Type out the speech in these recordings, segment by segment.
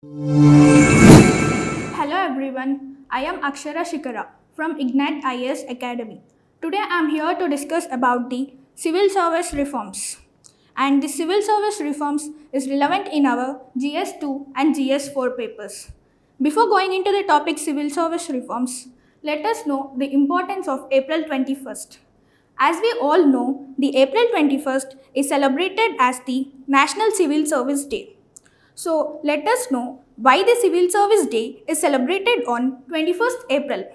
Hello everyone, I am Akshara Shikara from Ignite IAS Academy. Today I am here to discuss about the civil service reforms. And the civil service reforms is relevant in our GS2 and GS4 papers. Before going into the topic civil service reforms, let us know the importance of April 21st. As we all know, the April 21st is celebrated as the National Civil Service Day. So let us know why the Civil Service Day is celebrated on 21st April.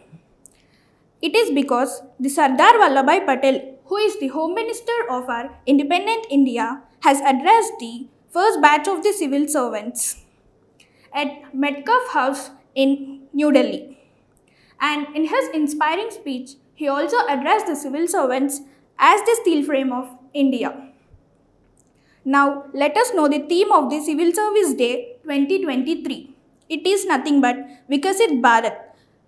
It is because the Sardar Vallabhbhai Patel, who is the Home Minister of our independent India, has addressed the first batch of the civil servants at Metcalfe House in New Delhi. And in his inspiring speech, he also addressed the civil servants as the steel frame of India. Now, let us know the theme of the Civil Service Day 2023. It is nothing but Vikasit Bharat.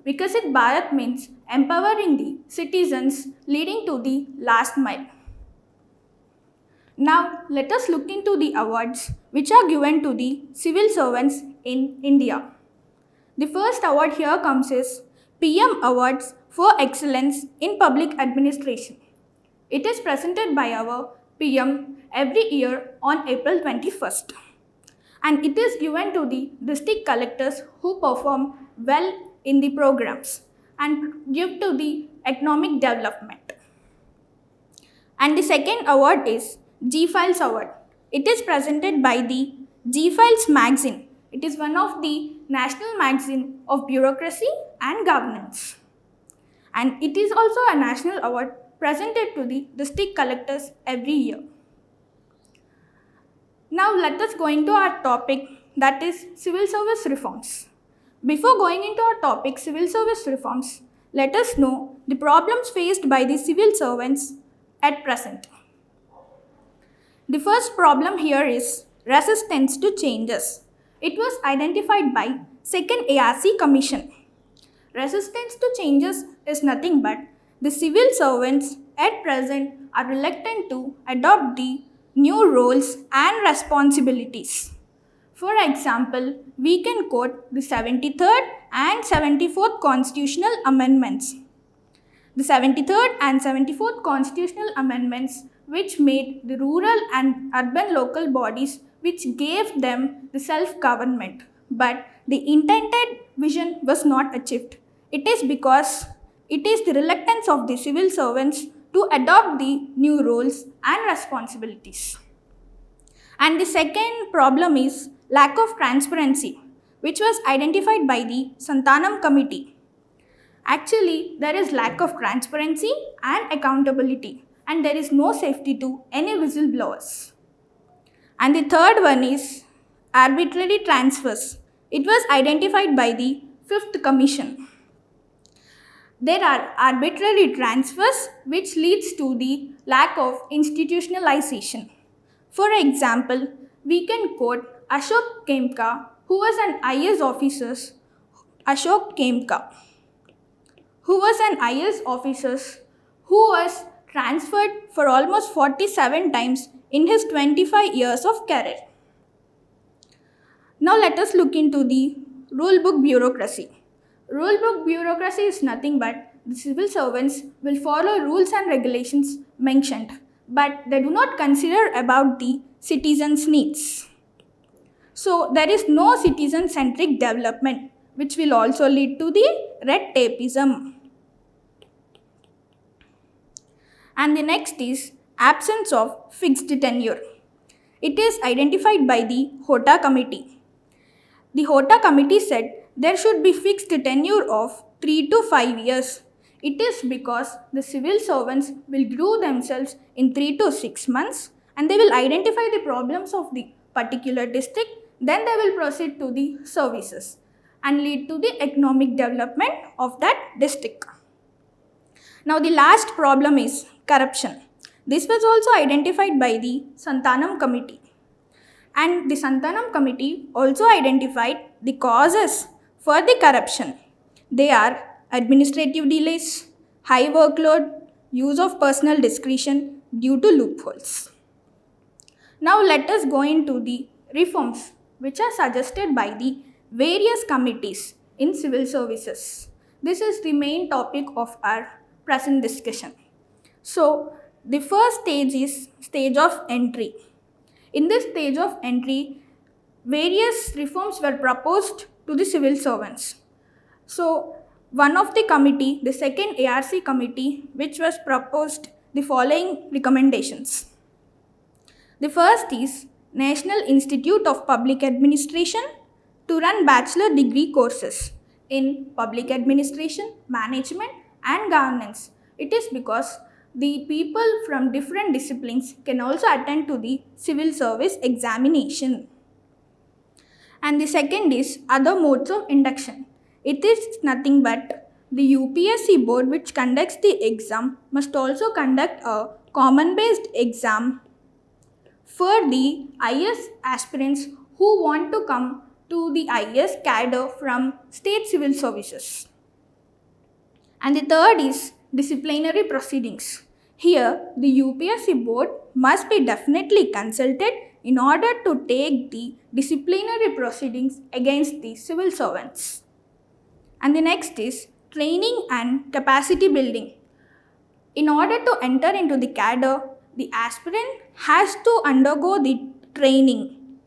Vikasit Bharat means empowering the citizens leading to the last mile. Now, let us look into the awards which are given to the civil servants in India. The first award here comes is PM Awards for Excellence in Public Administration. It is presented by our PM every year on April 21st. And it is given to the district collectors who perform well in the programs and give to the economic development. And the second award is G Files Award. It is presented by the G Files magazine. It is one of the national magazine of bureaucracy and governance. And it is also a national award presented to the district collectors every year. Now let us go into our topic, that is civil service reforms. Before going into our topic civil service reforms, let us know the problems faced by the civil servants at present. The first problem here is resistance to changes. It was identified by Second ARC Commission. Resistance to changes is nothing but the civil servants at present are reluctant to adopt the new roles and responsibilities. For example, we can quote the 73rd and 74th constitutional amendments. The 73rd and 74th constitutional amendments which made the rural and urban local bodies which gave them the self-government, but the intended vision was not achieved. It is because it is the reluctance of the civil servants to adopt the new roles and responsibilities. And the second problem is lack of transparency, which was identified by the Santanam Committee. Actually, there is lack of transparency and accountability, and there is no safety to any whistleblowers. And the third one is arbitrary transfers. It was identified by the Fifth Commission. There are arbitrary transfers which leads to the lack of institutionalization. For example, we can quote Ashok Kemka, who was an IAS officer, Ashok Kemka, who was an IAS officer who was transferred for almost 47 times in his 25 years of career. Now let us look into the rule book bureaucracy. Rule book bureaucracy is nothing but the civil servants will follow rules and regulations mentioned, but they do not consider about the citizens' needs. So there is no citizen-centric development, which will also lead to the red tapeism. And the next is absence of fixed tenure. It is identified by the Hota Committee. The Hota Committee said there should be fixed tenure of 3 to 5 years. It is because the civil servants will grow themselves in 3 to 6 months and they will identify the problems of the particular district, then they will proceed to the services and lead to the economic development of that district. Now the last problem is corruption. This was also identified by the Santanam Committee. And the Santanam Committee also identified the causes for the corruption. They are administrative delays, high workload, use of personal discretion due to loopholes. Now let us go into the reforms which are suggested by the various committees in civil services. This is the main topic of our present discussion. So, the first stage is stage of entry. In this stage of entry, various reforms were proposed to the civil servants. So, one of the committee, the second ARC committee, which was proposed the following recommendations. The first is National Institute of Public Administration to run bachelor degree courses in public administration, management, and governance. It is because the people from different disciplines can also attend to the civil service examination. And the second is other modes of induction. It is nothing but the UPSC board which conducts the exam must also conduct a common based exam for the IS aspirants who want to come to the IS cadre from state civil services. And the third is disciplinary proceedings. Here, the UPSC board must be definitely consulted in order to take the disciplinary proceedings against the civil servants. And the next is training and capacity building. In order to enter into the cadre, the aspirant has to undergo the training,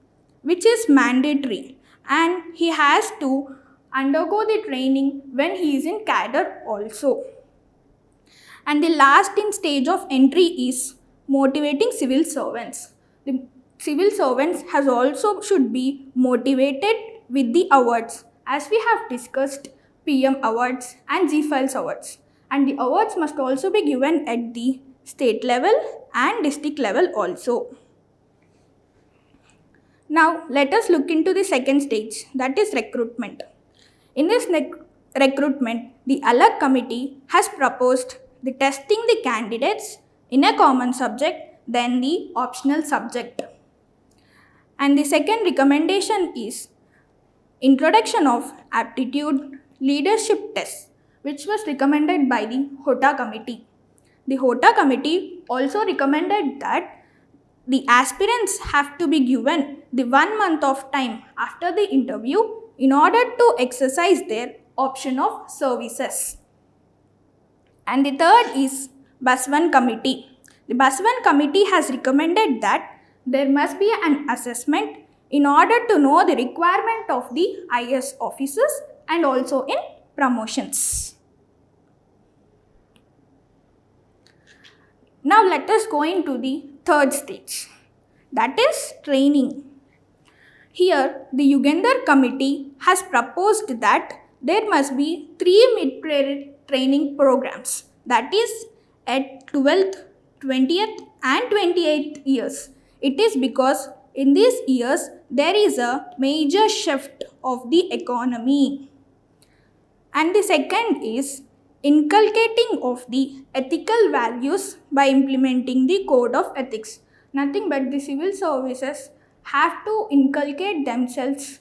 which is mandatory, and he has to undergo the training when he is in cadre also. And the last in stage of entry is motivating civil servants. The civil servants has also should be motivated with the awards, as we have discussed PM awards and G-Files awards. And the awards must also be given at the state level and district level also. Now let us look into the second stage, that is recruitment. In this recruitment, the Alag committee has proposed the testing the candidates in a common subject then the optional subject. And the second recommendation is introduction of aptitude leadership tests, which was recommended by the HOTA committee. The HOTA committee also recommended that the aspirants have to be given the 1 month of time after the interview in order to exercise their option of services. And the third is Baswan committee. The Baswan committee has recommended that there must be an assessment in order to know the requirement of the IS officers and also in promotions. Now let us go into the third stage, that is training. Here the Yugandhar committee has proposed that there must be 3 mid-career training programs, that is at 12th, 20th and 28th years. It is because in these years there is a major shift of the economy. And the second is inculcating of the ethical values by implementing the code of ethics. Nothing but the civil services have to inculcate themselves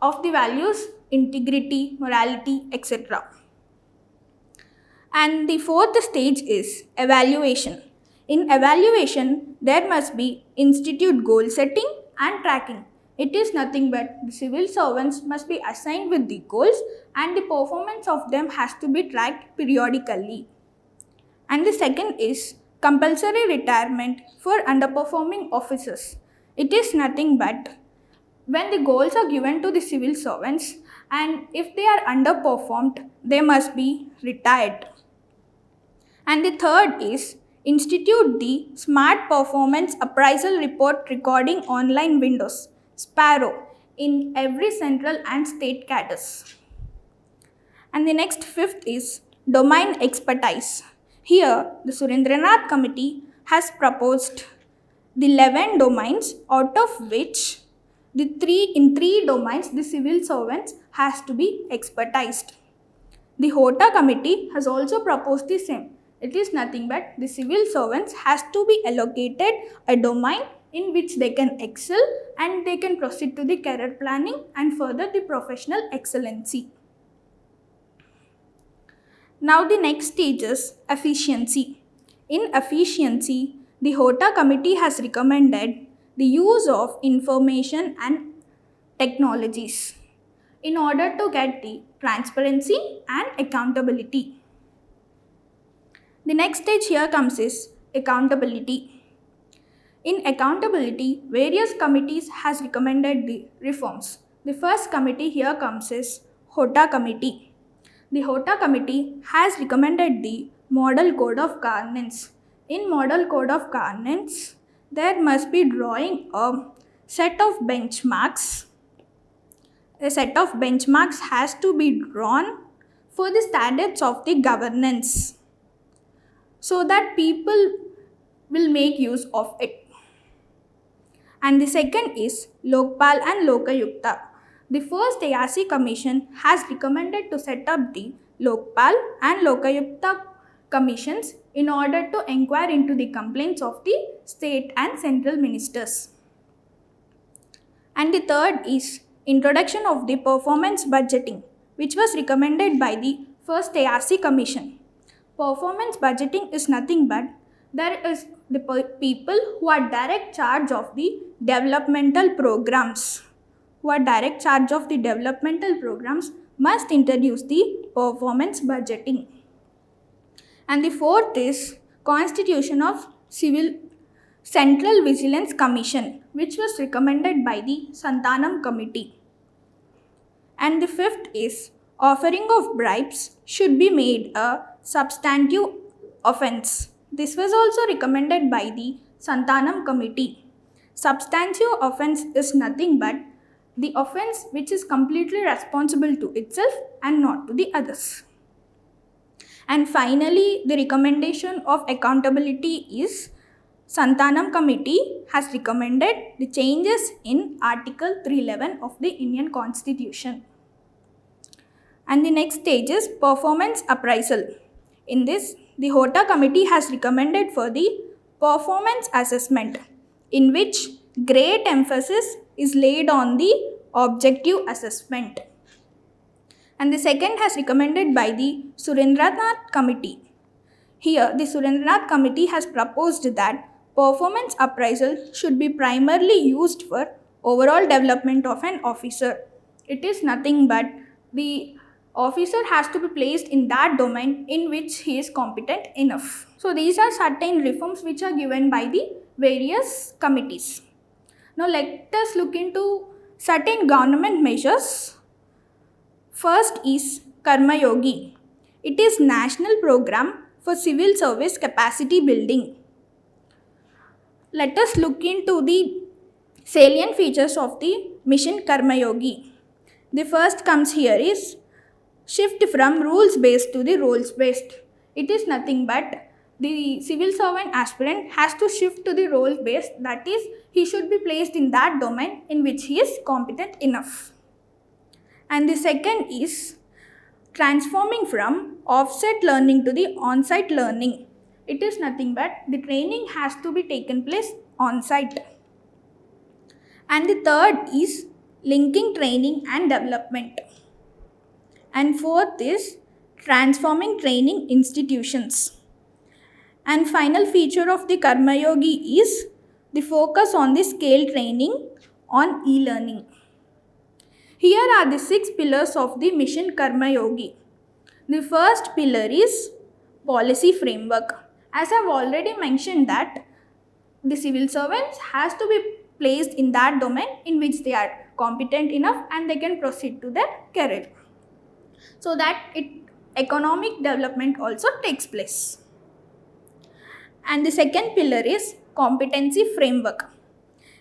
of the values integrity, morality, etc. And the fourth stage is evaluation. In evaluation, there must be institute goal setting and tracking. It is nothing but the civil servants must be assigned with the goals and the performance of them has to be tracked periodically. And the second is compulsory retirement for underperforming officers. It is nothing but when the goals are given to the civil servants and if they are underperformed, they must be retired. And the third is institute the Smart Performance Appraisal Report Recording Online Windows, Sparrow, in every central and state cadres. And the next fifth is domain expertise. Here, the Surendranath committee has proposed the 11 domains, out of which in three domains the civil servants has to be expertised. The HOTA committee has also proposed the same. It is nothing but the civil servants has to be allocated a domain in which they can excel and they can proceed to the career planning and further the professional excellency. Now the next stage is efficiency. In efficiency, the HOTA committee has recommended the use of information and technologies in order to get the transparency and accountability. The next stage here comes is accountability. In accountability, various committees has recommended the reforms. The first committee here comes is HOTA committee. The HOTA committee has recommended the Model Code of Governance. In Model Code of Governance, there must be drawing a set of benchmarks. A set of benchmarks has to be drawn for the standards of the governance so that people will make use of it. And the second is Lokpal and Lokayukta. The first ARC Commission has recommended to set up the Lokpal and Lokayukta commissions in order to inquire into the complaints of the state and central ministers. And the third is introduction of the performance budgeting, which was recommended by the first ARC Commission. Performance budgeting is nothing but there is the people who are direct charge of the developmental programs. Must introduce the performance budgeting. And the fourth is Constitution of Civil Central Vigilance Commission, which was recommended by the Santanam Committee. And the fifth is offering of bribes should be made a substantive offense. This was also recommended by the Santanam Committee. Substantive offense is nothing but the offense which is completely responsible to itself and not to the others. And finally, the recommendation of accountability is Santanam Committee has recommended the changes in Article 311 of the Indian Constitution. And the next stage is performance appraisal. In this, the HOTA Committee has recommended for the performance assessment, in which great emphasis is laid on the objective assessment. And the second has recommended by the Surendranath Committee. Here, the Surendranath Committee has proposed that performance appraisal should be primarily used for overall development of an officer. It is nothing but the officer has to be placed in that domain in which he is competent enough. So these are certain reforms which are given by the various committees. Now let us look into certain government measures. First is Karma Yogi. It is national program for civil service capacity building. Let us look into the salient features of the mission Karma Yogi. The first comes here is shift from rules based to the roles based. It is nothing but the civil servant aspirant has to shift to the role based, that is, he should be placed in that domain in which he is competent enough. And the second is transforming from offset learning to the on-site learning. It is nothing but the training has to be taken place on-site. And the third is linking training and development. And fourth is transforming training institutions. And final feature of the Karma Yogi is the focus on the scale training on e-learning. Here are the 6 pillars of the mission Karma Yogi. The first pillar is policy framework. As I have already mentioned that the civil servants has to be placed in that domain in which they are competent enough and they can proceed to their career, so that economic development also takes place. And the second pillar is competency framework.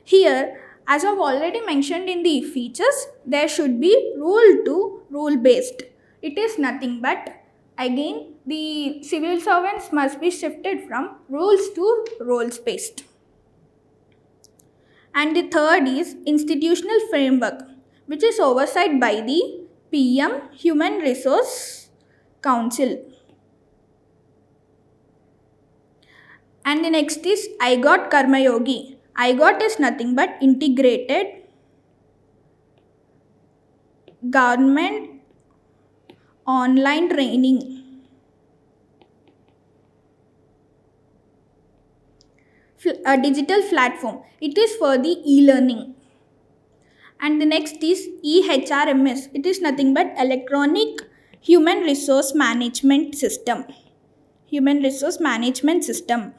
Here, as I have already mentioned in the features, there should be rule to rule based. It is nothing but again the civil servants must be shifted from rules to roles based. And the third is institutional framework, which is oversight by the PM Human Resource Council. And the next is IGOT Karma Yogi. IGOT is nothing but integrated government online training. A digital platform. It is for the e-learning. And the next is EHRMS. It is nothing but Electronic Human Resource Management System. Human Resource Management System.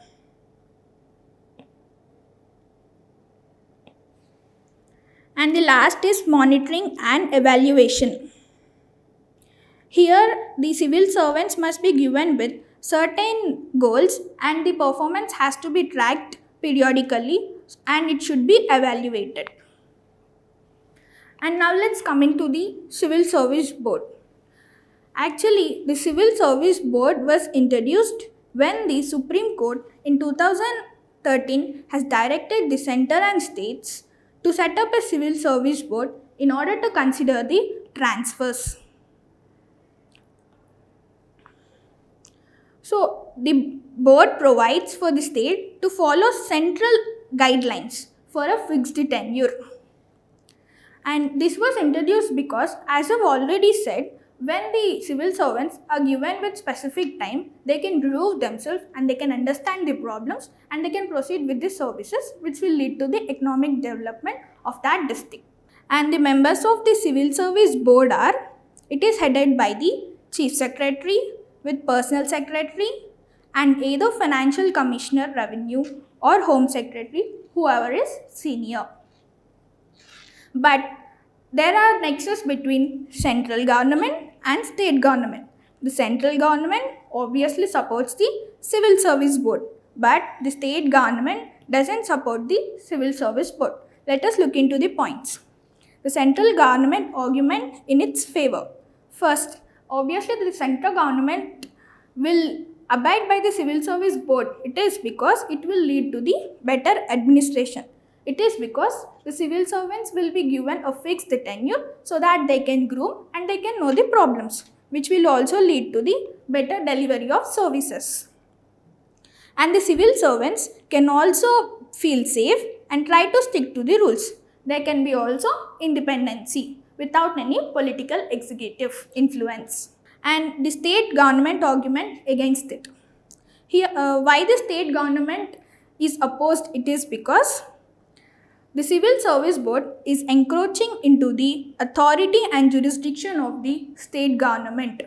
And the last is monitoring and evaluation. Here, the civil servants must be given with certain goals and the performance has to be tracked periodically and it should be evaluated. And now let's come into the Civil Service Board. Actually, the Civil Service Board was introduced when the Supreme Court in 2013 has directed the center and states to set up a Civil Service Board in order to consider the transfers. So, the board provides for the state to follow central guidelines for a fixed tenure. And this was introduced because, as I've already said, when the civil servants are given with specific time, they can prove themselves and they can understand the problems and they can proceed with the services which will lead to the economic development of that district. And the members of the Civil Service Board are, it is headed by the Chief Secretary with Personal Secretary and either Financial Commissioner, Revenue or Home Secretary, whoever is senior. But there are nexus between central government and state government. The central government obviously supports the Civil Service Board, but the state government doesn't support the Civil Service Board. Let us look into the points. The central government argument in its favor. First, obviously the central government will abide by the Civil Service Board. It is because it will lead to the better administration. It is because the civil servants will be given a fixed tenure so that they can groom and they can know the problems, which will also lead to the better delivery of services. And the civil servants can also feel safe and try to stick to the rules. There can be also independency without any political executive influence. And the state government argument against it. Here, why the state government is opposed? It is because the Civil Service Board is encroaching into the authority and jurisdiction of the state government.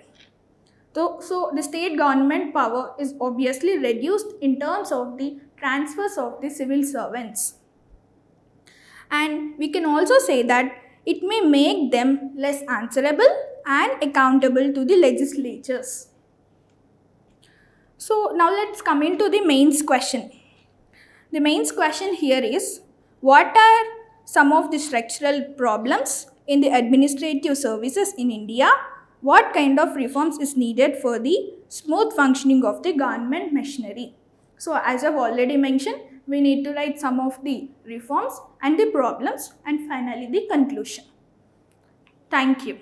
So the state government power is obviously reduced in terms of the transfers of the civil servants. And we can also say that it may make them less answerable and accountable to the legislatures. So now let's come into the mains question. The mains question here is, what are some of the structural problems in the administrative services in India? What kind of reforms is needed for the smooth functioning of the government machinery? So as I've already mentioned, we need to write some of the reforms and the problems and finally the conclusion. Thank you.